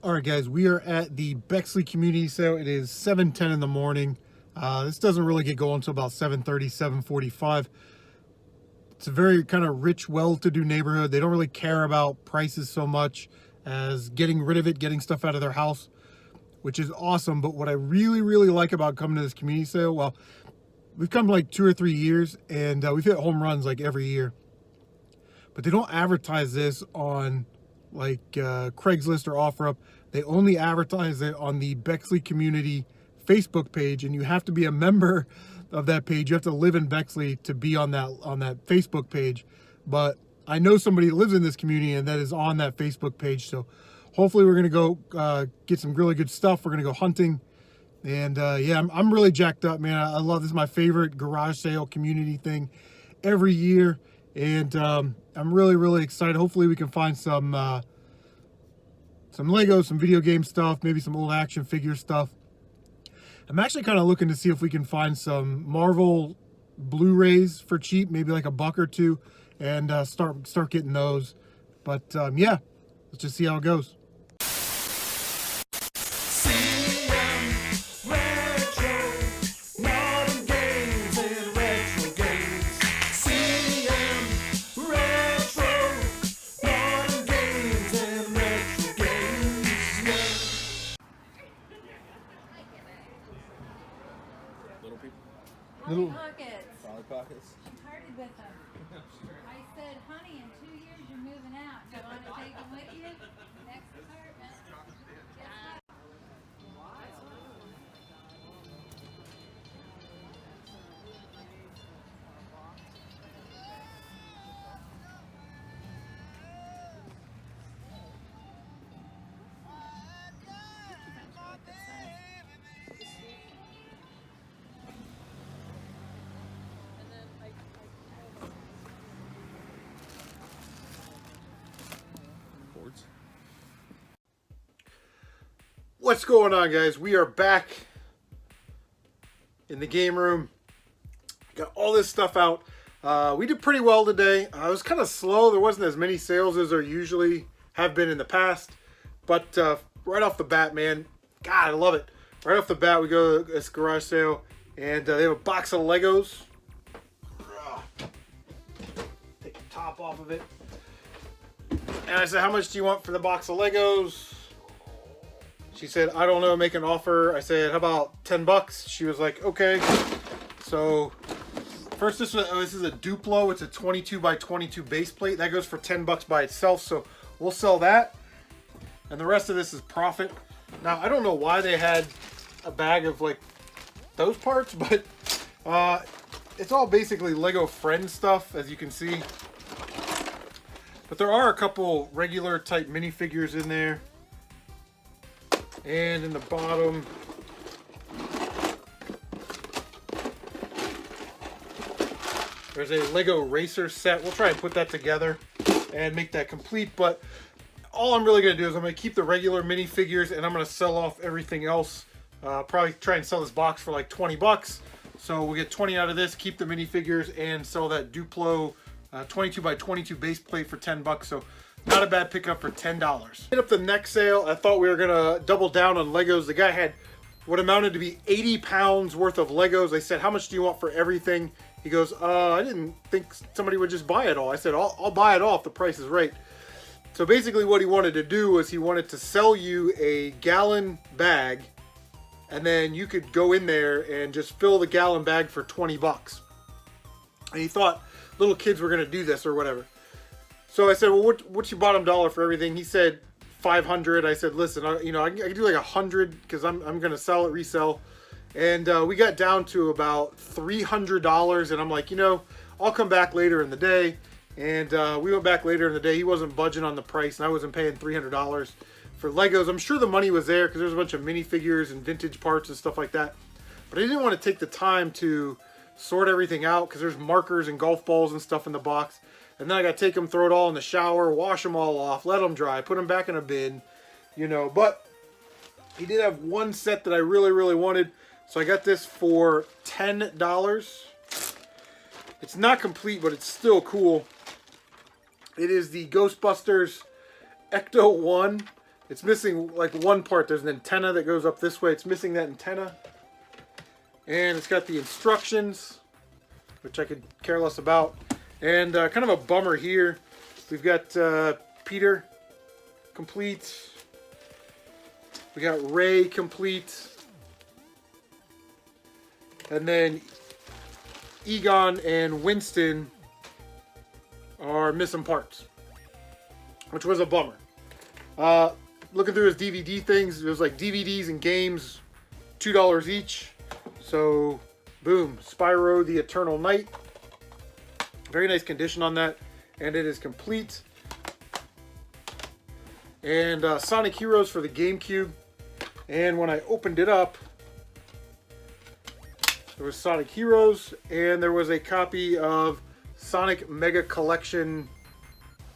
All right, guys, we are at the Bexley Community Sale. It is 7:10 in the morning. This doesn't really get going until about 7:30, 7:45. It's a very kind of rich, well-to-do neighborhood. They don't really care about prices so much as getting rid of it, getting stuff out of their house, which is awesome. But what I really like about coming to this community sale, well, we've come like 2 or 3 years, and we've hit home runs like every year. But they don't advertise this on like Craigslist or OfferUp. They only advertise it on the Bexley Community Facebook page, and you have to be a member of that page. You have to live in Bexley to be on that Facebook page. But I know somebody that lives in this community and that is on that Facebook page. So hopefully we're gonna go get some really good stuff. We're gonna go hunting, and yeah, I'm really jacked up, man. I love this. Is my favorite garage sale community thing every year, and I'm really excited. Hopefully we can find some Legos, some video game stuff, maybe some old action figure stuff. I'm actually kind of looking to see if we can find some Marvel Blu-rays for cheap, maybe like $1 or $2, and start getting those. But yeah, let's just see how it goes. Polly Pockets. She partied with them. I said, honey, in 2 years you're moving out. Do you want to take them with you? Next apartment. What's going on, guys? We are back in the game room. Got all this stuff out. We did pretty well today. It was kind of slow. There wasn't as many sales as there usually have been in the past. But right off the bat, man, God, I love it. Right off the bat, we go to this garage sale, and they have a box of Legos. Take the top off of it. And I said, how much do you want for the box of Legos? She said, I don't know, make an offer. I said, how about 10 bucks? She was like, okay. So first, this is a Duplo. It's a 22 by 22 base plate. That goes for 10 bucks by itself. So we'll sell that. And the rest of this is profit. Now, I don't know why they had a bag of like those parts, but it's all basically Lego friend stuff, as you can see. But there are a couple regular type minifigures in there. And in the bottom, there's a Lego racer set. We'll try and put that together and make that complete. But all I'm really going to do is I'm going to keep the regular minifigures, and I'm going to sell off everything else. Probably try and sell this box for like 20 bucks. So we'll get 20 out of this, keep the minifigures, and sell that Duplo 22 by 22 base plate for 10 bucks. So not a bad pickup for $10. Hit up the next sale. I thought we were gonna double down on Legos. The guy had what amounted to be 80 pounds worth of Legos. I said, how much do you want for everything? He goes, I didn't think somebody would just buy it all. I said, I'll buy it all if the price is right. So basically what he wanted to do was he wanted to sell you a gallon bag, and then you could go in there and just fill the gallon bag for 20 bucks. And he thought little kids were gonna do this or whatever. So I said, well, what's your bottom dollar for everything? He said 500. I said, listen, I can do like 100 because I'm going to sell it, resell. And we got down to about $300. And I'm like, I'll come back later in the day. And we went back later in the day. He wasn't budging on the price, and I wasn't paying $300 for Legos. I'm sure the money was there because there's a bunch of minifigures and vintage parts and stuff like that. But I didn't want to take the time to sort everything out because there's markers and golf balls and stuff in the box. And then I got to take them, throw it all in the shower, wash them all off, let them dry, put them back in a bin, But he did have one set that I really wanted. So I got this for $10. It's not complete, but it's still cool. It is the Ghostbusters Ecto 1. It's missing like one part. There's an antenna that goes up this way. It's missing that antenna. And it's got the instructions, which I could care less about. And kind of a bummer here. We've got Peter complete. We got Ray complete. And then Egon and Winston are missing parts, which was a bummer. Looking through his DVD things, it was like DVDs and games, $2 each. So, boom, Spyro the Eternal Night. Very nice condition on that, and it is complete. And Sonic Heroes for the GameCube. And when I opened it up, there was Sonic Heroes, and there was a copy of Sonic Mega Collection,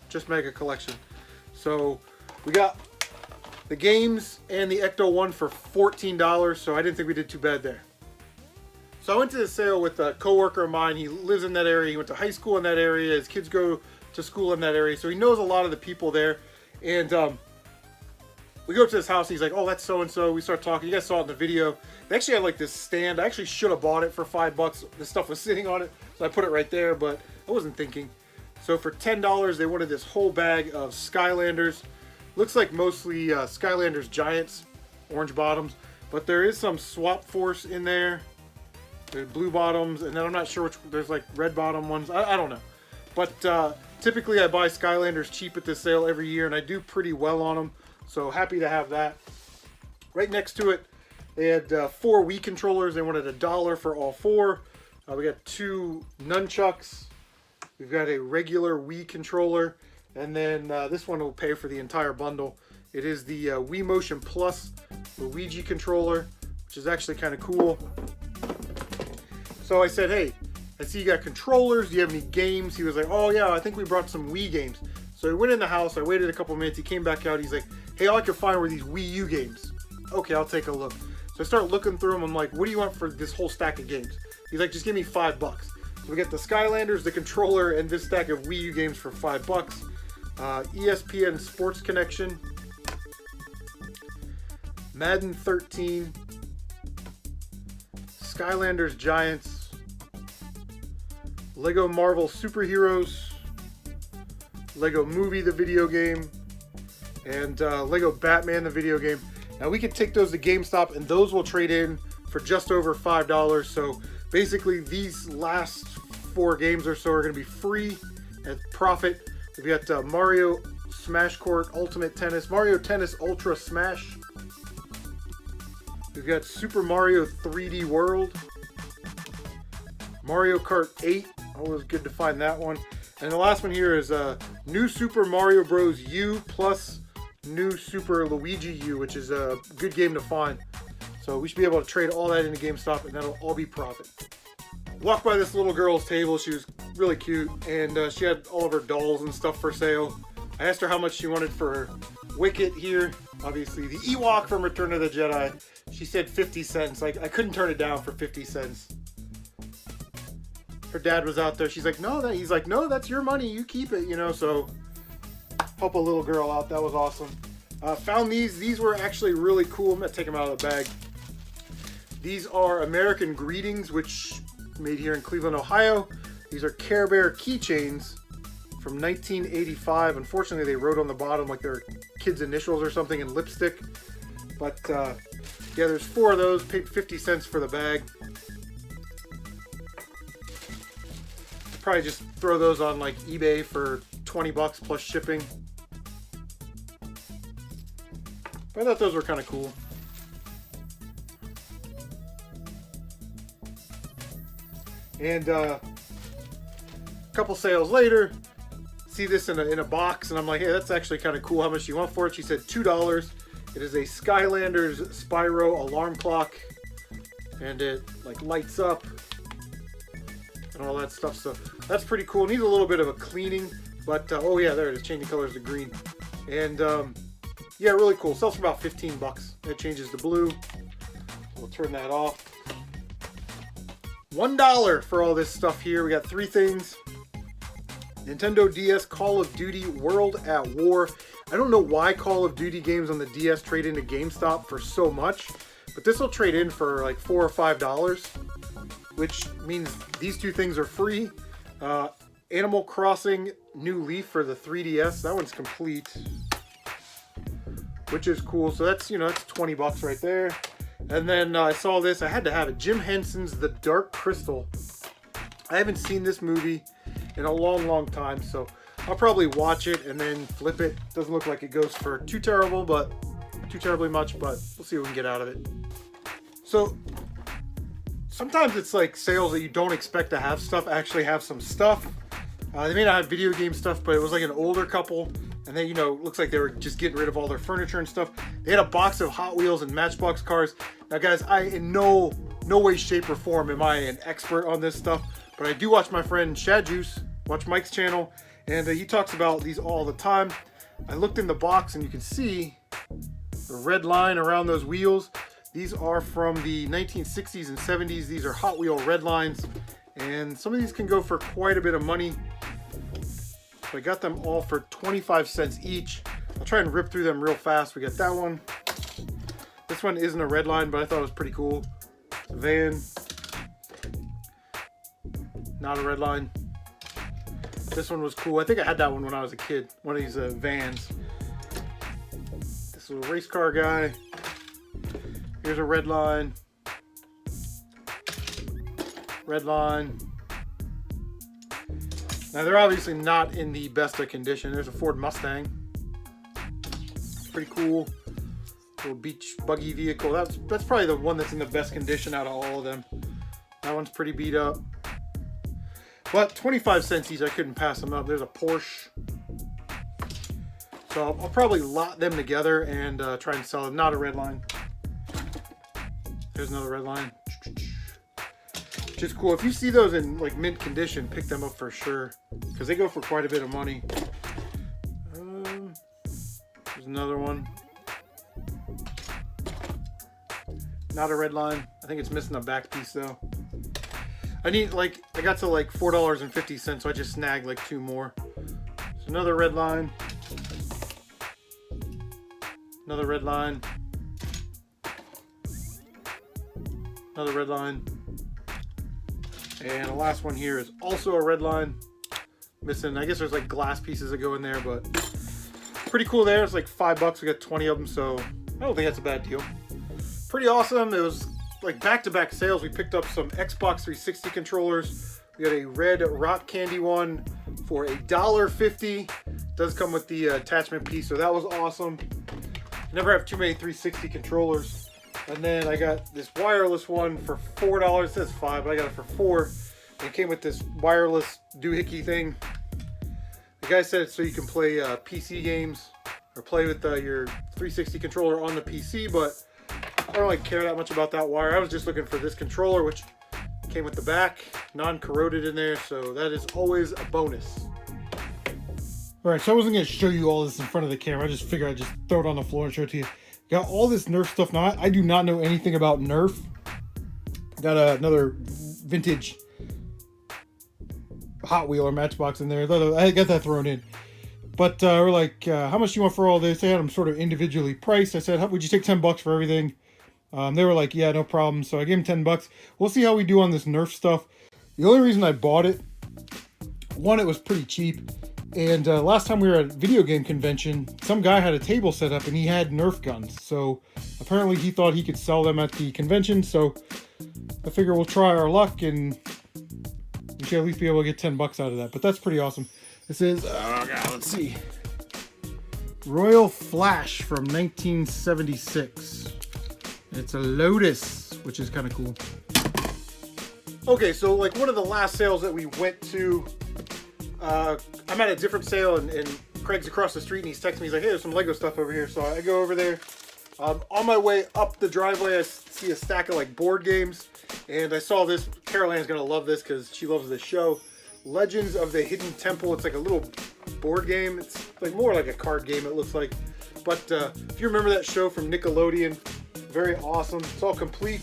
just Mega Collection. So we got the games and the Ecto 1 for $14, so I didn't think we did too bad there. So I went to the sale with a coworker of mine. He lives in that area. He went to high school in that area. His kids go to school in that area, so he knows a lot of the people there. And we go up to his house, and he's like, oh, that's so-and-so. We start talking. You guys saw it in the video. They actually had like this stand. I actually should have bought it for $5. This stuff was sitting on it, so I put it right there, but I wasn't thinking. So for $10, they wanted this whole bag of Skylanders. Looks like mostly Skylanders Giants, orange bottoms, but there is some Swap Force in there. There's blue bottoms, and then I'm not sure which, there's like red bottom ones. I don't know. But typically I buy Skylanders cheap at this sale every year, and I do pretty well on them. So happy to have that. Right next to it, they had 4 Wii controllers. They wanted $1 for all 4. We got 2 nunchucks. We've got a regular Wii controller. And then this one will pay for the entire bundle. It is the Wii Motion Plus Luigi controller, which is actually kind of cool. So I said, hey, I see you got controllers. Do you have any games? He was like, oh yeah, I think we brought some Wii games. So he went in the house. I waited a couple minutes. He came back out. He's like, hey, all I could find were these Wii U games. Okay, I'll take a look. So I start looking through them. I'm like, what do you want for this whole stack of games? He's like, just give me $5. So we get the Skylanders, the controller, and this stack of Wii U games for $5. ESPN Sports Connection, Madden 13, Skylanders Giants, Lego Marvel Superheroes, Lego Movie the video game, and Lego Batman the video game. Now we can take those to GameStop, and those will trade in for just over $5. So basically these last 4 games or so are going to be free at profit. We've got Mario Smash Court Ultimate Tennis, Mario Tennis Ultra Smash. We've got Super Mario 3D World, Mario Kart 8. Always good to find that one. And the last one here is New Super Mario Bros. U plus New Super Luigi U, which is a good game to find. So we should be able to trade all that into GameStop, and that'll all be profit. Walked by this little girl's table. She was really cute, and she had all of her dolls and stuff for sale. I asked her how much she wanted for her Wicket here. Obviously, the Ewok from Return of the Jedi. She said 50 cents. Like, I couldn't turn it down for 50 cents. Her dad was out there. She's like, no, he's like, no, that's your money. You keep it, you know. So help a little girl out. That was awesome. Found these. These were actually really cool. I'm gonna take them out of the bag. These are American Greetings, which made here in Cleveland, Ohio. These are Care Bear keychains from 1985. Unfortunately, they wrote on the bottom like their kids' initials or something in lipstick. But yeah, there's 4 of those. Paid 50 cents for the bag. Probably just throw those on like eBay for 20 bucks plus shipping. But I thought those were kind of cool. And a couple sales later, see this in a box, and I'm like, hey, that's actually kind of cool. How much do you want for it? She said $2. It is a Skylanders Spyro alarm clock, and it like lights up and all that stuff. So that's pretty cool. Needs a little bit of a cleaning, but oh yeah, there it is, changing colors to green. And yeah, really cool. Sells for about 15 bucks. It changes to blue. We'll turn that off. $1 for all this stuff here. We got 3 things. Nintendo DS Call of Duty World at War. I don't know why Call of Duty games on the DS trade into GameStop for so much, but this will trade in for like $4 or $5, which means these two things are free. Animal Crossing New Leaf for the 3DS, that one's complete, which is cool. So that's, you know, that's 20 bucks right there. And then I saw this, I had to have it, Jim Henson's The Dark Crystal. I haven't seen this movie in a long time, so I'll probably watch it and then flip it. Doesn't look like it goes for too terribly much, but we'll see what we can get out of it. So sometimes it's like sales that you don't expect to have stuff actually have some stuff. They may not have video game stuff, but it was like an older couple, and then, you know, looks like they were just getting rid of all their furniture and stuff. They had a box of Hot Wheels and Matchbox cars. Now guys, I in no way, shape, or form am I an expert on this stuff, but I do watch my friend Shad Juice, watch Mike's channel, and he talks about these all the time. I looked in the box and you can see the red line around those wheels. These are from the 1960s and 70s. These are Hot Wheel red lines, and some of these can go for quite a bit of money. So I got them all for 25 cents each. I'll try and rip through them real fast. We got that one. This one isn't a red line, but I thought it was pretty cool. It's a van. Not a red line. This one was cool. I think I had that one when I was a kid. One of these vans. This is a race car guy. Here's a red line. Red line. Now they're obviously not in the best of condition. There's a Ford Mustang. Pretty cool. Little beach buggy vehicle. That's probably the one that's in the best condition out of all of them. That one's pretty beat up. But 25 cents each, I couldn't pass them up. There's a Porsche. So I'll probably lot them together and try and sell them. Not a red line. There's another red line. Which is cool. If you see those in like mint condition, pick them up for sure, because they go for quite a bit of money. There's another one. Not a red line. I think it's missing a back piece though. I got to like $4.50, so I just snagged like two more. So another red line. Another red line. Another red line. And the last one here is also a red line. Missing, I guess there's like glass pieces that go in there, but pretty cool there. It's like $5. We got 20 of them, so I don't think that's a bad deal. Pretty awesome. It was like back-to-back sales. We picked up some Xbox 360 controllers. We got a red rock candy one for $1.50. Does come with the attachment piece, so that was awesome. Never have too many 360 controllers. And then I got this wireless one for $4. It says $5, but I got it for $4. It came with this wireless doohickey thing. The guy said it's so you can play PC games or play with your 360 controller on the PC, but I don't really care that much about that wire. I was just looking for this controller, which came with the back, non-corroded in there, so that is always a bonus. Alright, so I wasn't going to show you all this in front of the camera. I just figured I'd just throw it on the floor and show it to you. Got all this Nerf stuff. Now, I do not know anything about Nerf. Got another vintage Hot Wheel or Matchbox in there. I got that thrown in. But we're like, how much do you want for all this? They had them sort of individually priced. I said, would you take $10 for everything? They were like, yeah, no problem. So I gave them $10. We'll see how we do on this Nerf stuff. The only reason I bought it, one, it was pretty cheap. And last time we were at a video game convention, some guy had a table set up and he had Nerf guns. So apparently he thought he could sell them at the convention. So I figure we'll try our luck and we should at least be able to get $10 out of that. But that's pretty awesome. This is, oh god, let's see. Royal Flash from 1976. It's a Lotus, which is kind of cool. Okay, so like one of the last sales that we went to, I'm at a different sale and Craig's across the street and he's texting me. He's like, hey, there's some Lego stuff over here. So I go over there. On my way up the driveway, I see a stack of like board games. And I saw this. Carol Ann's going to love this because she loves this show. Legends of the Hidden Temple. It's like a little board game. It's like more like a card game, it looks like. But if you remember that show from Nickelodeon, very awesome. It's all complete.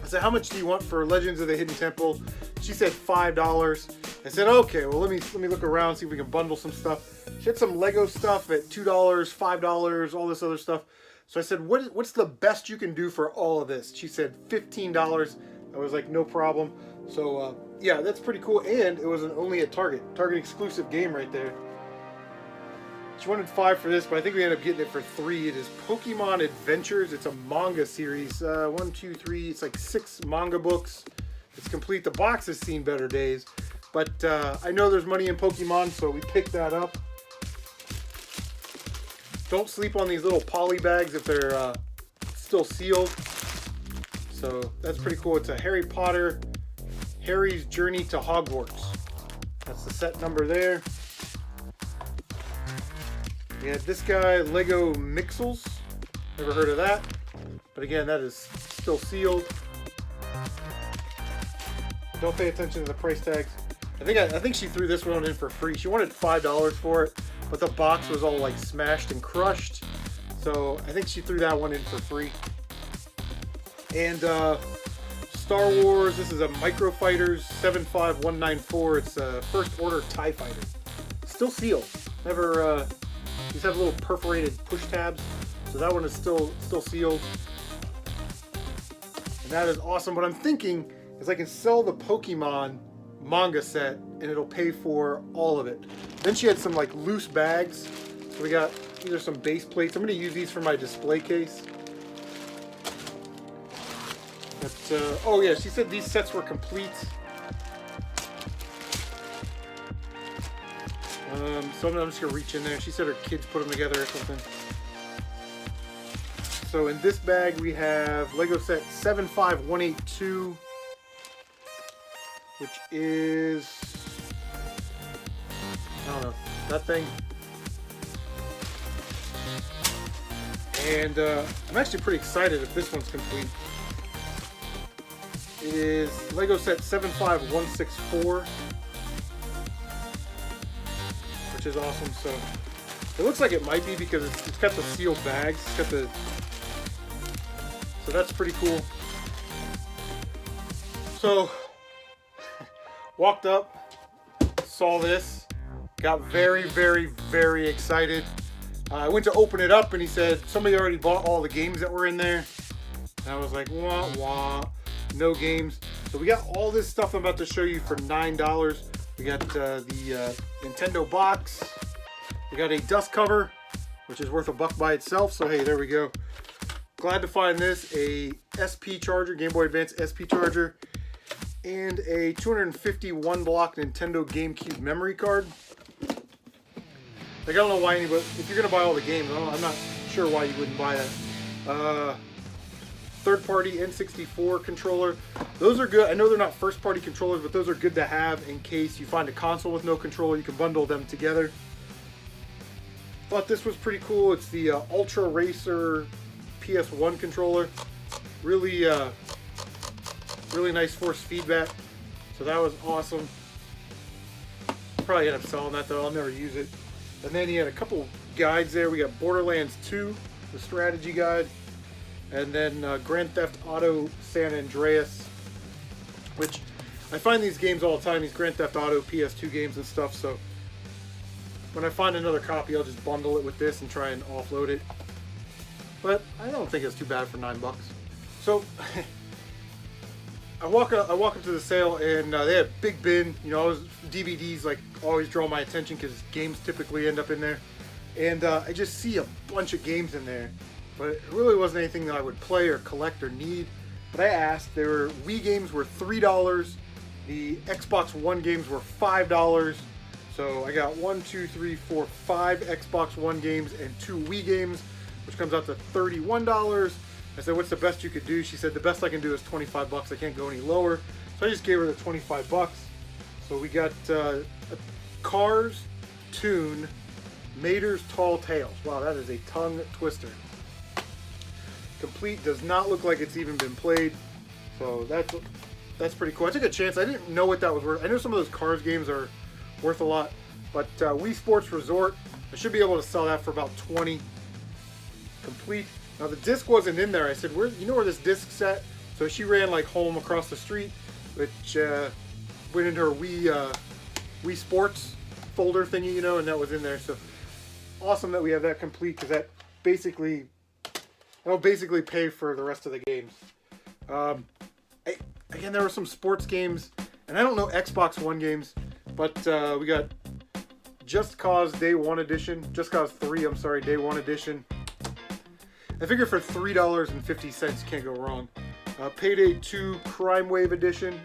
I said, how much do you want for Legends of the Hidden Temple? She said $5. I said, okay, well let me look around, see if we can bundle some stuff. She had some Lego stuff at $2, $5, all this other stuff. So I said, what's the best you can do for all of this? She said $15. I was like, no problem. So yeah, that's pretty cool. And it was only at Target exclusive game right there. She wanted $5 for this, but I think we ended up getting it for $3. It is Pokemon Adventures. It's a manga series. 1, 2, 3. It's like 6 manga books. It's complete. The box has seen better days. But I know there's money in Pokemon, so we picked that up. Don't sleep on these little poly bags if they're still sealed. So that's pretty cool. It's a Harry Potter, Harry's Journey to Hogwarts. That's the set number there. We had this guy, Lego Mixels. Never heard of that. But again, that is still sealed. Don't pay attention to the price tags. I think she threw this one in for free. She wanted $5 for it, but the box was all like smashed and crushed. So I think she threw that one in for free. And Star Wars, this is a Micro Fighters 75194. It's a First Order TIE Fighter. Still sealed. Never, these have little perforated push tabs. So that one is still sealed. And that is awesome. What I'm thinking is I can sell the Pokemon manga set and it'll pay for all of it. Then she had some like loose bags. So we got, these are some base plates. I'm going to use these for my display case. But, oh yeah, she said these sets were complete. So I'm just going to reach in there. She said her kids put them together or something. So in this bag we have Lego set 75182, which is, I don't know, that thing. And I'm actually pretty excited if this one's complete. It is Lego set 75164, which is awesome. So it looks like it might be because it's got the sealed bags. It's got the, so that's pretty cool. So walked up, saw this, got very, very, very excited. I went to open it up and he said somebody already bought all the games that were in there. And I was like, wah, wah, no games. So we got all this stuff I'm about to show you for $9. We got the Nintendo box. We got a dust cover, which is worth $1 by itself. So hey, there we go. Glad to find this, a SP charger, Game Boy Advance SP charger, and a 251 block Nintendo GameCube memory card. Like, I don't know why anybody, if you're gonna buy all the games, I'm not sure why you wouldn't buy that. Third-party N64 controller. Those are good. I know they're not first-party controllers, but those are good to have in case you find a console with no controller. You can bundle them together. Thought this was pretty cool. It's the Ultra Racer PS1 controller. Really, really nice force feedback. So that was awesome. Probably end up selling that though. I'll never use it. And then he had a couple guides there. We got Borderlands 2, the strategy guide, and then Grand Theft Auto San Andreas, which I find these games all the time, these Grand Theft Auto PS2 games and stuff. So when I find another copy, I'll just bundle it with this and try and offload it. But I don't think it's too bad for $9. So I walk up to the sale and they had a big bin. You know, DVDs like always draw my attention because games typically end up in there. And I just see a bunch of games in there, but it really wasn't anything that I would play or collect or need. But I asked. There were Wii games were $3. The Xbox One games were $5. So I got 1, 2, 3, 4, 5 Xbox One games and 2 Wii games, which comes out to $31. I said, what's the best you could do? She said, the best I can do is $25. I can't go any lower. So I just gave her the $25. So we got a Cars Tune Mater's Tall Tales. Wow, that is a tongue twister. Complete, does not look like it's even been played. So that's pretty cool. I took a chance. I didn't know what that was worth. I know some of those Cars games are worth a lot. But Wii Sports Resort, I should be able to sell that for about $20. Complete. Now the disc wasn't in there. I said, "Where? You know where this disc's at?" So she ran like home across the street, which went into her Wii Wii Sports folder thingy, you know, and that was in there. So awesome that we have that complete, because that basically, that'll basically pay for the rest of the games. Again, there were some sports games, and I don't know Xbox One games, but we got Just Cause Day 1 Edition, Just Cause 3, I'm sorry, Day 1 Edition. I figure for $3.50 you can't go wrong. Payday 2 Crime Wave Edition.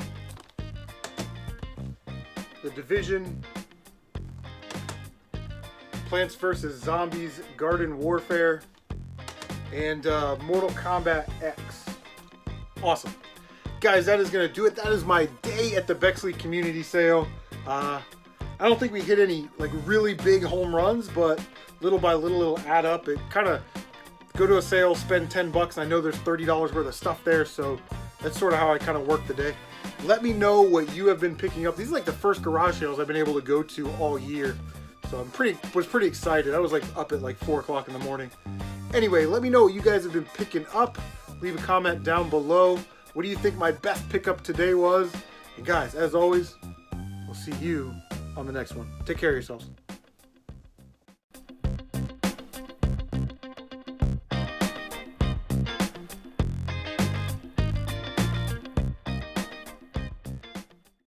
The Division. Plants vs. Zombies Garden Warfare. And Mortal Kombat X. Awesome. Guys, that is going to do it. That is my day at the Bexley Community Sale. I don't think we hit any like really big home runs, but little by little it'll add up. It kind of go to a sale, spend 10 bucks. I know there's $30 worth of stuff there, so that's sort of how I kind of work the day. Let me know what you have been picking up. These are like the first garage sales I've been able to go to all year, so was pretty excited. I was like up at like 4 o'clock in the morning. Anyway, let me know what you guys have been picking up. Leave a comment down below. What do you think my best pickup today was? And guys, as always, we'll see you on the next one. Take care of yourselves.